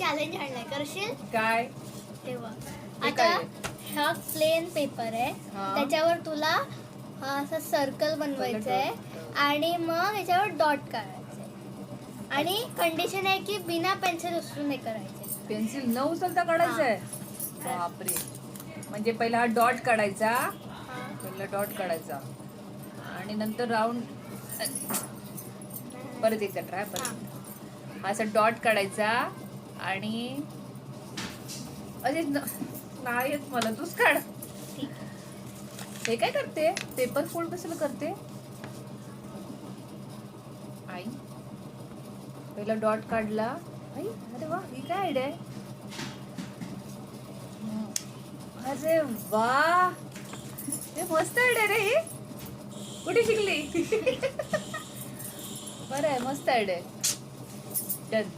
Challenge आणलाय, करशील? काय तेव्हा हे आता काय? हा प्लेन पेपर आहे, हा. त्याच्यावर तुला हा असा सर्कल बनवायचा आहे dot. आणि मग याच्यावर डॉट काढायचे आणि कंडिशन आहे की बिना पेन्सिल उचलून हे करायचे. पेन्सिल न उचलता काढायचंय? बापरे. म्हणजे पहिला हा डॉट काढायचा, पहिला डॉट काढायचा आणि नंतर राऊंड, परत एकदा ट्राय, परत असा डॉट काढायचा आणि अरे नाही येत मला, तूच काढ. ठीक. हे काय करते? पेपर फोल्ड कशाला करते आई? पहिला डॉट काढला. आई, अरे वा, ही काय आयडिया आहे? अरे वा, हे मस्त आयडिया रे. ही कुठे शिकली? बरं आहे, मस्त आयडिया. डन.